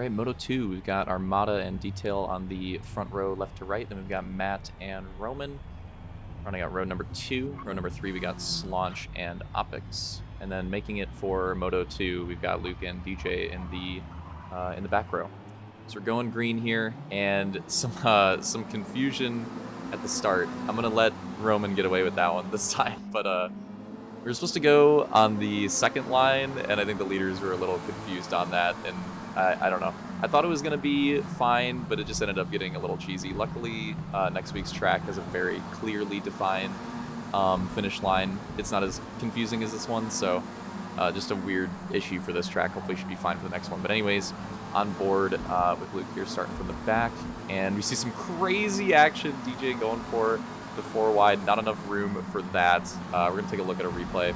right, Moto 2, we've got Armada and Detail on the front row left to right. Then we've got Matt and Roman running out row number 2. Row number 3, we got Slaunch and Opix. And then making it for Moto 2, we've got Luke and DJ in the back row. So we're going green here, and some confusion at the start. I'm going to let Roman get away with that one this time, but we were supposed to go on the second line, and I think the leaders were a little confused on that, and I don't know. I thought it was going to be fine, but it just ended up getting a little cheesy. Luckily, next week's track has a very clearly defined finish line. It's not as confusing as this one, so just a weird issue for this track. Hopefully should be fine for the next one. But anyways, on board with Luke here starting from the back, and we see some crazy action. DJ going for the 4 wide, not enough room for that. We're going to take a look at a replay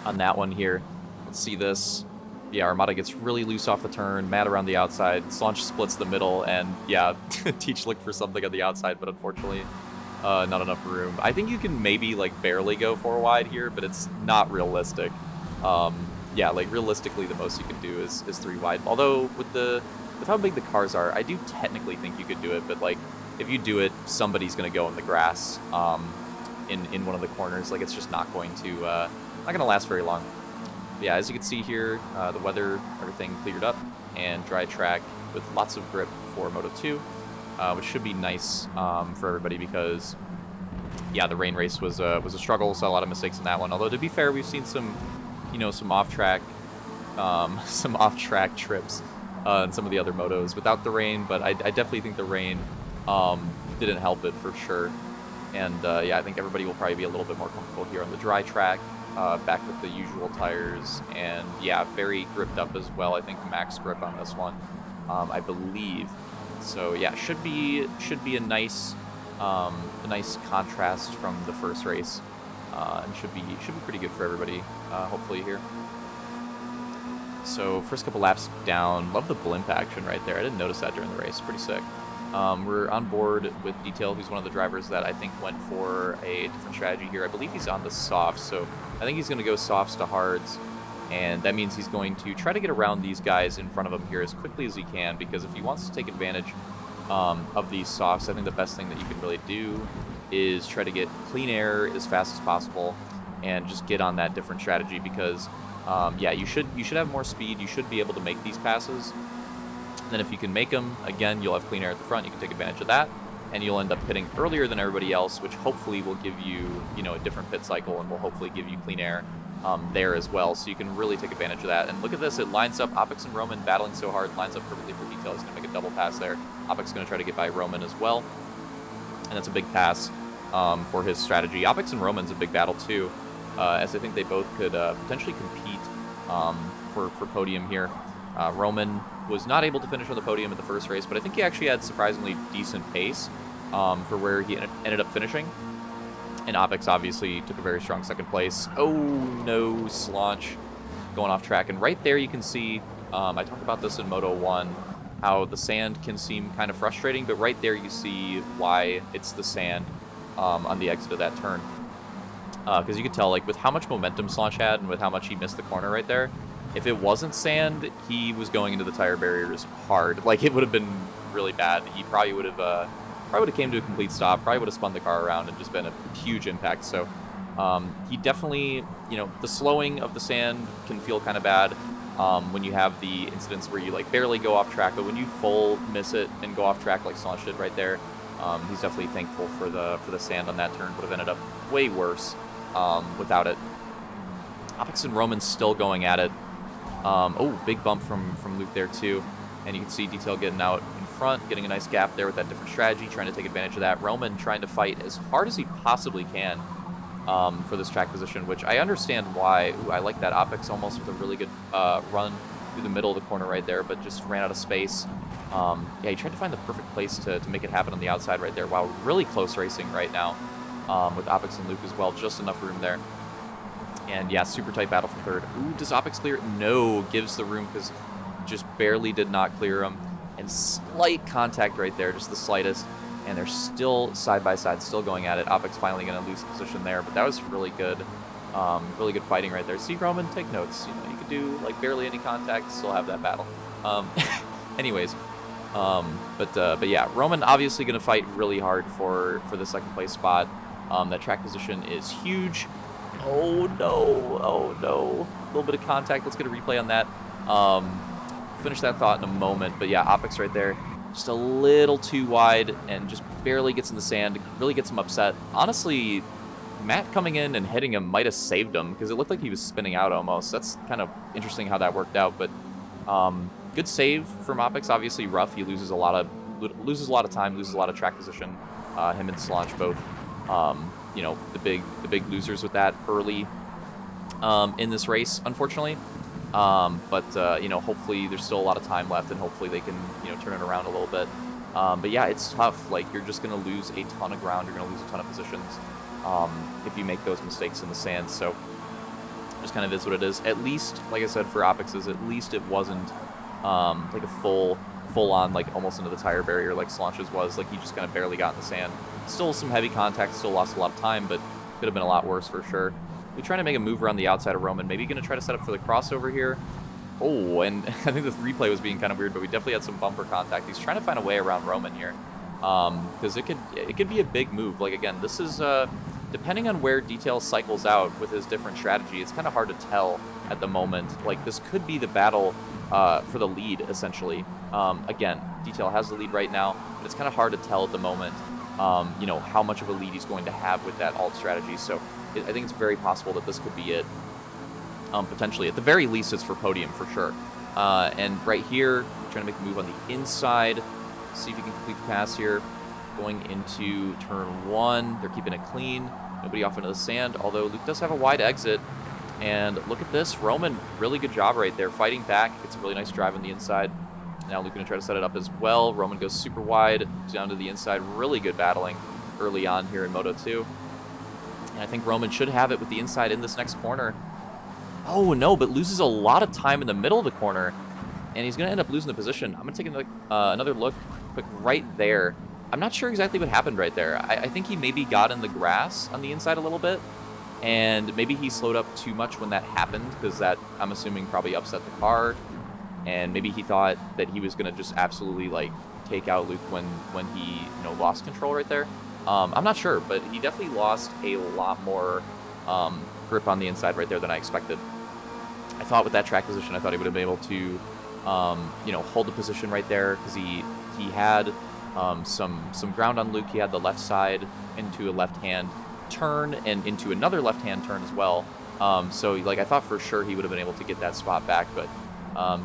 on that one here. Let's see this. Yeah, Armada gets really loose off the turn, Matt around the outside, Slaunch splits the middle, and yeah, Teach looked for something on the outside, but unfortunately not enough room. I think you can maybe like barely go 4 wide here, but it's not realistic. Yeah, like realistically the most you can do is 3 wide. Although with how big the cars are, I do technically think you could do it, but like if you do it, somebody's going to go in the grass in one of the corners. Like it's just not going to last very long. Yeah, as you can see here, the weather, everything cleared up, and dry track with lots of grip for Moto 2, which should be nice for everybody because, yeah, the rain race was a struggle. Saw a lot of mistakes in that one. Although to be fair, we've seen some off track trips in some of the other motos without the rain. But I definitely think the rain didn't help it for sure. And yeah, I think everybody will probably be a little bit more comfortable here on the dry track. Back with the usual tires, and yeah, very gripped up as well. I think max grip on this one, I believe. So yeah, should be a nice contrast from the first race, and should be pretty good for everybody. Hopefully here. So first couple laps down, love the blimp action right there. I didn't notice that during the race. Pretty sick. We're on board with Detail, who's one of the drivers that I think went for a different strategy here. I believe he's on the softs, so I think he's going to go softs to hards, and that means he's going to try to get around these guys in front of him here as quickly as he can, because if he wants to take advantage of these softs, I think the best thing that you can really do is try to get clean air as fast as possible and just get on that different strategy, because yeah, you should have more speed. You should be able to make these passes. Then if you can make them, again, you'll have clean air at the front. You can take advantage of that, and you'll end up pitting earlier than everybody else, which hopefully will give you, a different pit cycle, and will hopefully give you clean air there as well. So you can really take advantage of that. And look at this. It lines up. Opix and Roman battling so hard. Lines up perfectly for Detail. He's going to make a double pass there. Opix is going to try to get by Roman as well. And that's a big pass for his strategy. Opix and Roman's a big battle too, as I think they both could potentially compete for podium here. Roman was not able to finish on the podium in the first race, but I think he actually had surprisingly decent pace for where he ended up finishing. And Opix obviously took a very strong second place. Oh no, Slaunch going off track. And right there you can see, I talked about this in Moto 1, how the sand can seem kind of frustrating, but right there you see why it's the sand on the exit of that turn. Because you could tell, like, with how much momentum Slaunch had and with how much he missed the corner right there, if it wasn't sand, he was going into the tire barriers hard. Like, it would have been really bad. He probably would have came to a complete stop, probably would have spun the car around and just been a huge impact. So he definitely, the slowing of the sand can feel kind of bad when you have the incidents where you like barely go off track, but when you full miss it and go off track like Slaunch did right there, he's definitely thankful for the sand on that turn. Would have ended up way worse without it. Opix and Roman still going at it. Oh, big bump from Luke there too. And you can see Detail getting out in front, getting a nice gap there with that different strategy, trying to take advantage of that. Roman trying to fight as hard as he possibly can for this track position, which I understand why. Ooh, I like that. Opix almost with a really good run through the middle of the corner right there, but just ran out of space. Yeah, he tried to find the perfect place to make it happen on the outside right there. Wow, really close racing right now with Opix and Luke as well. Just enough room there. And yeah, super tight battle for third. Ooh, does Opix clear? No, gives the room because just barely did not clear him. And slight contact right there, just the slightest. And they're still side by side, still going at it. Opix finally going to lose position there, but that was really good fighting right there. See, Roman, take notes. You could do like barely any contact, still have that battle. Anyways, but yeah, Roman obviously going to fight really hard for the second place spot. That track position is huge. Oh no, oh no. A little bit of contact. Let's get a replay on that. Finish that thought in a moment. But yeah, Optics right there. Just a little too wide and just barely gets in the sand. Really gets him upset. Honestly, Matt coming in and hitting him might have saved him because it looked like he was spinning out almost. That's kind of interesting how that worked out. But good save from Optics. Obviously rough. He loses a lot of time, loses a lot of track position. Him and Slanch both. You know, the big losers with that early in this race, unfortunately. But you know, hopefully there's still a lot of time left, and hopefully they can, you know, turn it around a little bit. But yeah, it's tough. Like, you're just going to lose a ton of ground. You're going to lose a ton of positions if you make those mistakes in the sand. So just kind of is what it is. At least, like I said, for Opix's, at least it wasn't like a full-on, like almost into the tire barrier like Slanch's was. Like, he just kind of barely got in the sand. Still some heavy contact, still lost a lot of time, but could have been a lot worse for sure. We're trying to make a move around the outside of Roman. Maybe going to try to set up for the crossover here. Oh, and I think the replay was being kind of weird, but we definitely had some bumper contact. He's trying to find a way around Roman here, because it could be a big move. Like, again, this is depending on where Detail cycles out with his different strategy. It's kind of hard to tell at the moment. Like, this could be the battle for the lead, essentially. Again, Detail has the lead right now, but it's kind of hard to tell at the moment. You know, how much of a lead he's going to have with that alt strategy. So I think it's very possible that this could be it. Potentially, at the very least, it's for podium for sure. And right here, trying to make a move on the inside. See if you can complete the pass here. Going into turn 1, they're keeping it clean. Nobody off into the sand, although Luke does have a wide exit. And look at this, Roman, really good job right there, fighting back. Gets a really nice drive on the inside. Now Luke going to try to set it up as well. Roman goes super wide, down to the inside. Really good battling early on here in Moto 2. And I think Roman should have it with the inside in this next corner. Oh, no, but loses a lot of time in the middle of the corner. And he's going to end up losing the position. I'm going to take another look quick right there. I'm not sure exactly what happened right there. I think he maybe got in the grass on the inside a little bit. And maybe he slowed up too much when that happened, because that, I'm assuming, probably upset the car. And maybe he thought that he was going to just absolutely, like, take out Luke when he, you know, lost control right there. I'm not sure, but he definitely lost a lot more grip on the inside right there than I expected. I thought with that track position, I thought he would have been able to, you know, hold the position right there, because he had some ground on Luke. He had the left side into a left-hand turn and into another left-hand turn as well. So, like, I thought for sure he would have been able to get that spot back, but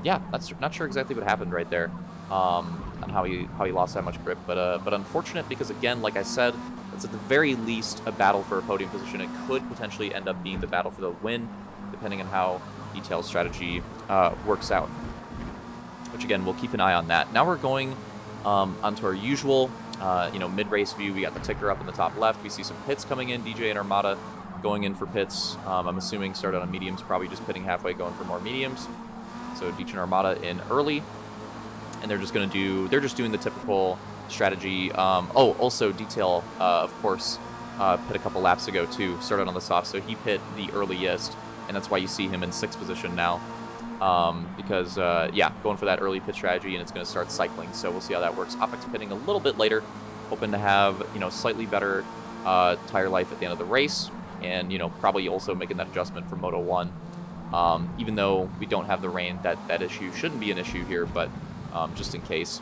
yeah, that's not sure exactly what happened right there, on how he lost that much grip. But unfortunate, because again, like I said, it's at the very least a battle for a podium position. It could potentially end up being the battle for the win, depending on how Detail's strategy works out. Which again, we'll keep an eye on that. Now we're going onto our usual, you know, mid-race view. We got the ticker up in the top left. We see some pits coming in. DJ and Armada going in for pits. I'm assuming started on mediums, probably just pitting halfway, going for more mediums. So DJ and Armada in early, and they're just doing the typical strategy. Oh, also Detail, of course, pit a couple laps ago too. Started on the soft, so he pit the earliest, and that's why you see him in 6th position now. Because yeah, going for that early pit strategy, and it's going to start cycling. So we'll see how that works. Opix pitting a little bit later, hoping to have, you know, slightly better tire life at the end of the race, and, you know, probably also making that adjustment for Moto 1. Even though we don't have the rain, that issue shouldn't be an issue here, but just in case.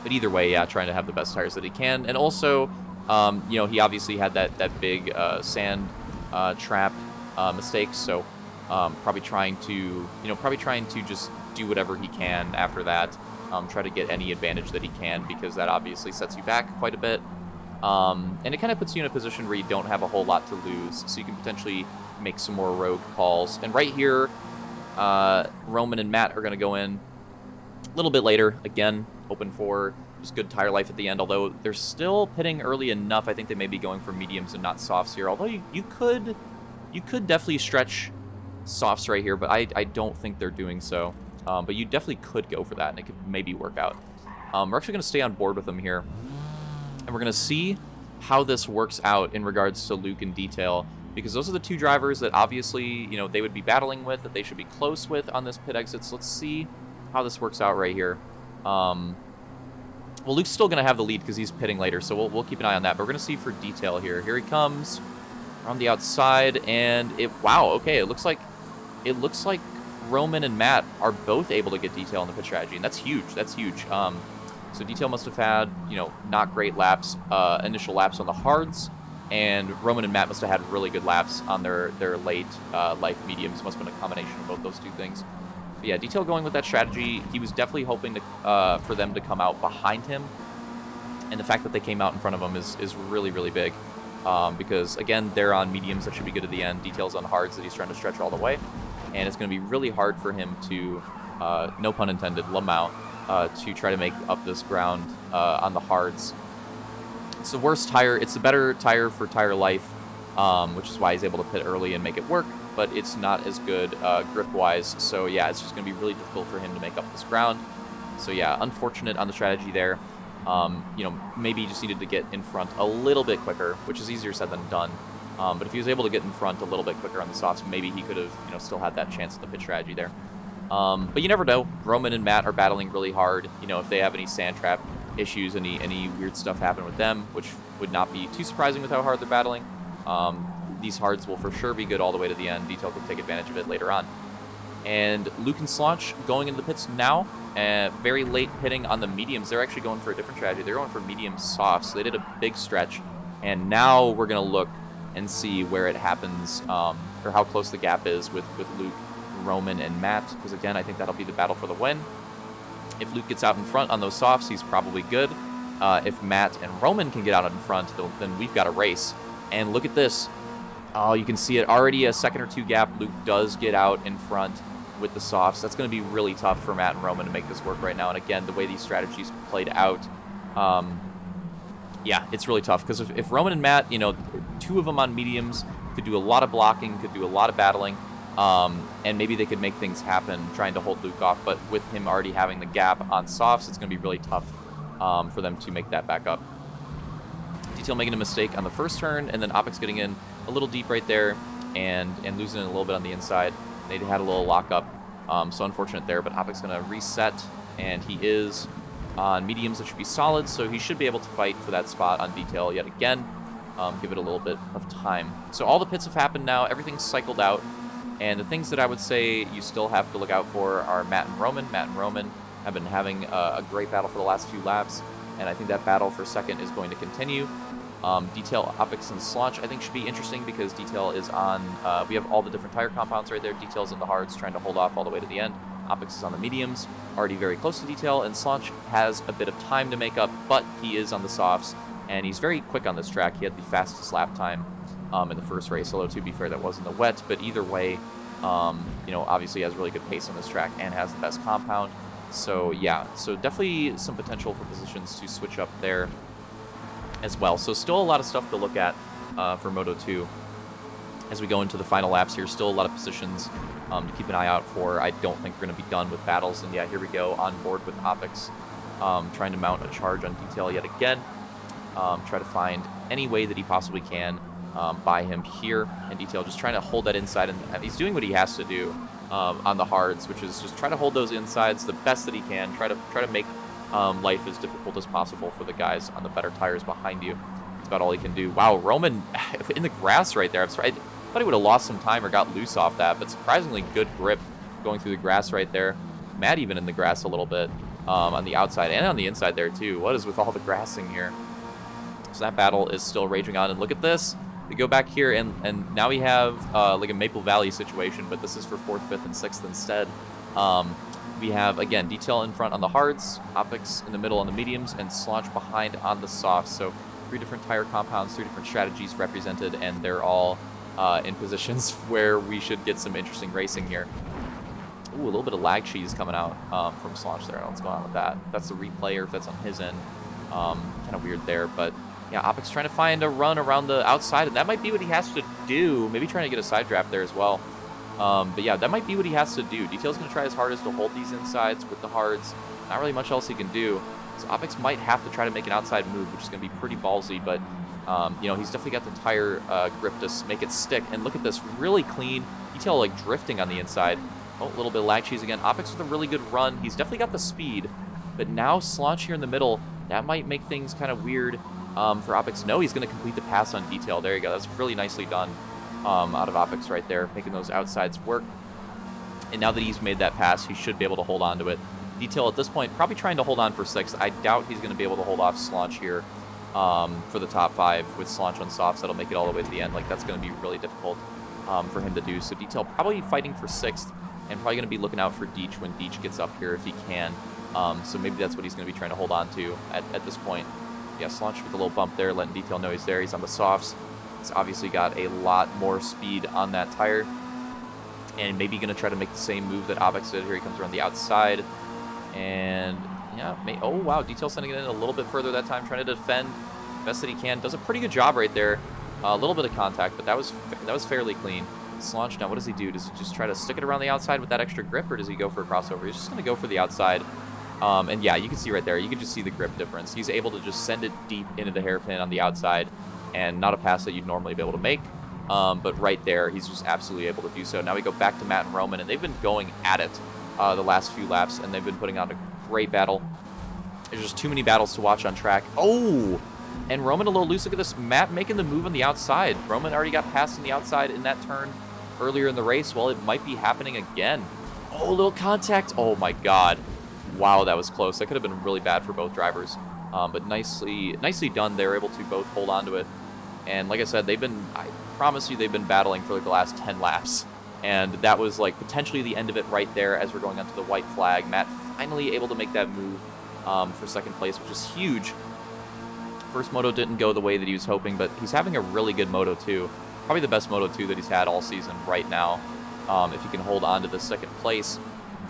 But either way, yeah, trying to have the best tires that he can. And also, you know, he obviously had that big sand trap mistake, so probably trying to just do whatever he can after that, try to get any advantage that he can, because that obviously sets you back quite a bit. And it kind of puts you in a position where you don't have a whole lot to lose, so you can potentially make some more rogue calls. And right here, Roman and Matt are going to go in a little bit later, again, hoping for just good tire life at the end, although they're still pitting early enough. I think they may be going for mediums and not softs here, although you could definitely stretch softs right here, but I don't think they're doing so. But you definitely could go for that, and it could maybe work out. We're actually going to stay on board with them here, and we're going to see how this works out in regards to Luke and Detail, because those are the two drivers that obviously, you know, they would be battling with, that they should be close with on this pit exit. So let's see how this works out right here. Well, Luke's still going to have the lead because he's pitting later, so we'll keep an eye on that. But we're going to see for detail here. Here he comes around the outside, and wow, okay, it looks like Roman and Matt are both able to get detail in the pit strategy, and that's huge. That's huge. So detail must have had, not great laps, initial laps on the hards, and Roman and Matt must have had really good laps on their late life mediums. Must have been a combination of both those two things. But yeah, detail going with that strategy. He was definitely hoping for them to come out behind him, and the fact that they came out in front of him is really, really big. Because again, they're on mediums that should be good at the end. Details on hards that he's trying to stretch all the way, and it's going to be really hard for him to, no pun intended, Lamau, to try to make up this ground on the hards. It's the worst tire. It's the better tire for tire life, which is why he's able to pit early and make it work, but it's not as good grip-wise. So yeah, it's just going to be really difficult for him to make up this ground. So yeah, unfortunate on the strategy there. Maybe he just needed to get in front a little bit quicker, which is easier said than done. But if he was able to get in front a little bit quicker on the softs, maybe he could have, still had that chance at the pit strategy there. But you never know. Roman and Matt are battling really hard. If they have any sand trap issues, any weird stuff happen with them, which would not be too surprising with how hard they're battling. These hards will for sure be good all the way to the end. Detail can take advantage of it later on. And Luke and Slaunch going into the pits now. Very late pitting on the mediums. They're actually going for a different strategy. They're going for medium soft, so they did a big stretch. And now we're going to look and see where it happens, or how close the gap is with Luke, Roman, and Matt. Because again, I think that'll be the battle for the win. If Luke gets out in front on those softs, he's probably good. If Matt and Roman can get out in front, then we've got a race. And look at this. Oh, you can see it already a second or two gap. Luke does get out in front with the softs. That's going to be really tough for Matt and Roman to make this work right now. And again, the way these strategies played out, yeah, it's really tough. Because if Roman and Matt, two of them on mediums, could do a lot of blocking, could do a lot of battling, and maybe they could make things happen trying to hold Luke off. But with him already having the gap on softs, it's going to be really tough for them to make that back up. Detail making a mistake on the first turn, and then Opix getting in a little deep right there and losing it a little bit on the inside. They had a little lockup, so unfortunate there, but Opix going to reset, and he is on mediums that should be solid, so he should be able to fight for that spot on detail yet again. Give it a little bit of time. So all the pits have happened now, everything's cycled out, and the things that I would say you still have to look out for are Matt and Roman. Matt and Roman have been having a great battle for the last few laps, and I think that battle for second is going to continue. Detail, Opix, and Slaunch I think should be interesting because Detail is on, we have all the different tire compounds right there. Detail's in the hards trying to hold off all the way to the end. Opix is on the mediums, already very close to Detail, and Slaunch has a bit of time to make up, but he is on the softs, and he's very quick on this track. He had the fastest lap time in the first race, although to be fair, that was in the wet, but either way, obviously has really good pace on this track and has the best compound. So yeah, so definitely some potential for positions to switch up there as well. So still a lot of stuff to look at for Moto 2 as we go into the final laps here. Still a lot of positions to keep an eye out for. I don't think we're going to be done with battles. And yeah, here we go on board with Opix, trying to mount a charge on Detail yet again. Try to find any way that he possibly can by him here. And Detail just trying to hold that inside. And he's doing what he has to do on the hards, which is just try to hold those insides the best that he can. Try to make life as difficult as possible for the guys on the better tires behind you. That's about all he can do. Wow, Roman in the grass right there. I thought he would have lost some time or got loose off that, but surprisingly good grip going through the grass right there. Matt even in the grass a little bit on the outside and on the inside there too. What is with all the grassing here? So that battle is still raging on, and look at this. We go back here, and now we have like a Maple Valley situation, but this is for 4th, 5th, and 6th instead. We have, again, Detail in front on the hards, Opix in the middle on the mediums, and Slaunch behind on the softs. So 3 different tire compounds, 3 different strategies represented, and they're all in positions where we should get some interesting racing here. Ooh, a little bit of lag cheese coming out from Slaunch there. I don't know what's going on with that. If that's the replay or if that's on his end. Kind of weird there, but yeah, Opix trying to find a run around the outside, and that might be what he has to do. Maybe trying to get a side draft there as well. But yeah, that might be what he has to do. Detail's going to try his hardest to hold these insides with the hards. Not really much else he can do. So Opix might have to try to make an outside move, which is going to be pretty ballsy. But, he's definitely got the tire grip to make it stick. And look at this, really clean. Detail like drifting on the inside. Oh, a little bit of lag cheese again. Opix with a really good run. He's definitely got the speed, but now Slaunch here in the middle, that might make things kind of weird for Opix. No, he's going to complete the pass on Detail. There you go. That's really nicely done out of Opix right there, making those outsides work. And now that he's made that pass, he should be able to hold on to it. Detail at this point, probably trying to hold on for 6th. I doubt he's going to be able to hold off Slaunch here for the top 5 with Slaunch on softs. That'll make it all the way to the end. Like, that's going to be really difficult for him to do. So Detail probably fighting for 6th. And probably going to be looking out for Deech when Deech gets up here if he can. So maybe that's what he's going to be trying to hold on to at this point. Yeah, Slaunch with a little bump there, letting Detail know he's there. He's on the softs. He's obviously got a lot more speed on that tire. And maybe going to try to make the same move that Opix did. Here he comes around the outside. And, yeah, oh, wow, Detail sending it in a little bit further that time, trying to defend best that he can. Does a pretty good job right there. A little bit of contact, but that was fairly clean. Slaunch now, what does he do? Does he just try to stick it around the outside with that extra grip, or does he go for a crossover? He's just going to go for the outside. And yeah, you can see right there, you can just see the grip difference. He's able to just send it deep into the hairpin on the outside, and not a pass that you'd normally be able to make. But right there, he's just absolutely able to do so. Now we go back to Matt and Roman, and they've been going at it the last few laps, and they've been putting on a great battle. There's just too many battles to watch on track. Oh! And Roman a little loose. Look at this. Matt making the move on the outside. Roman already got passed on the outside in that turn earlier in the race. Well, it might be happening again. Oh, a little contact. Oh, my God. Wow, that was close. That could have been really bad for both drivers. But nicely done. They were able to both hold on to it. And like I said, I promise you, they've been battling for like the last 10 laps. And that was like potentially the end of it right there as we're going onto the white flag. Matt finally able to make that move for 2nd place, which is huge. First moto didn't go the way that he was hoping, but he's having a really good Moto 2. Probably the best Moto 2 that he's had all season right now, if he can hold on to the 2nd place.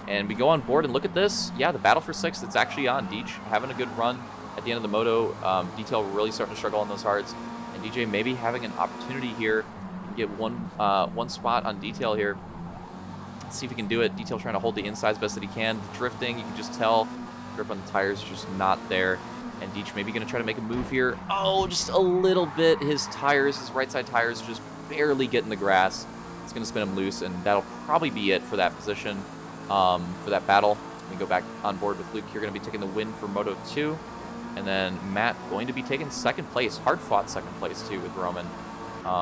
And we go on board and look at this. Yeah, the battle for 6th, it's actually on. Deech having a good run at the end of the Moto. Detail really starting to struggle on those hards. And DJ maybe having an opportunity here to get one spot on Detail here. Let's see if he can do it. Detail trying to hold the insides best that he can. Drifting, you can just tell. Grip on the tires is just not there. And Deech maybe going to try to make a move here. Oh, just a little bit. His right side tires just barely get in the grass. It's going to spin him loose, and that'll probably be it for that position, for that battle. We go back on board with Luke here, going to be taking the win for Moto 2. And then Matt going to be taking 2nd place. Hard-fought 2nd place, too, with Roman.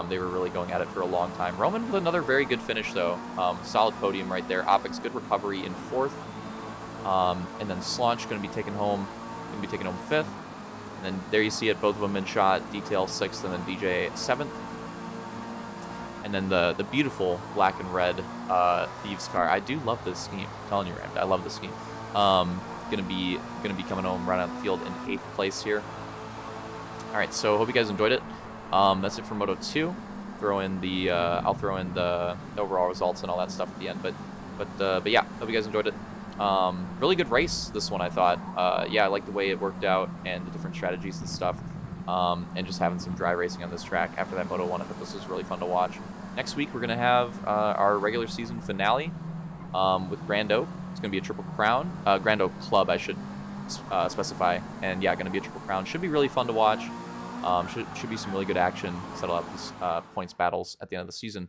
They were really going at it for a long time. Roman with another very good finish, though. Solid podium right there. Opix, good recovery in 4th. And then Slaunch going to be taking home 5th. And then there you see it, both of them in shot. Detail 6th, and then DJ 7th. And then the beautiful black and red Thieves car. I do love this scheme. I'm telling you, Rand, I love this scheme. Gonna be coming home right on the field in 8th place here. All right, so hope you guys enjoyed it. That's it for Moto 2. I'll throw in the overall results and all that stuff at the end. But yeah, hope you guys enjoyed it. Really good race, this one, I thought. Yeah, I like the way it worked out and the different strategies and stuff. And just having some dry racing on this track after that Moto 1. I thought this was really fun to watch. Next week, we're going to have our regular season finale with Grand Oak. It's going to be a Triple Crown. Grand Oak Club, I should specify. And yeah, going to be a Triple Crown. Should be really fun to watch. Should be some really good action. Settle out these points battles at the end of the season.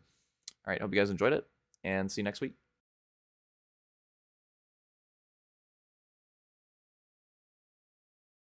All right, hope you guys enjoyed it, and see you next week.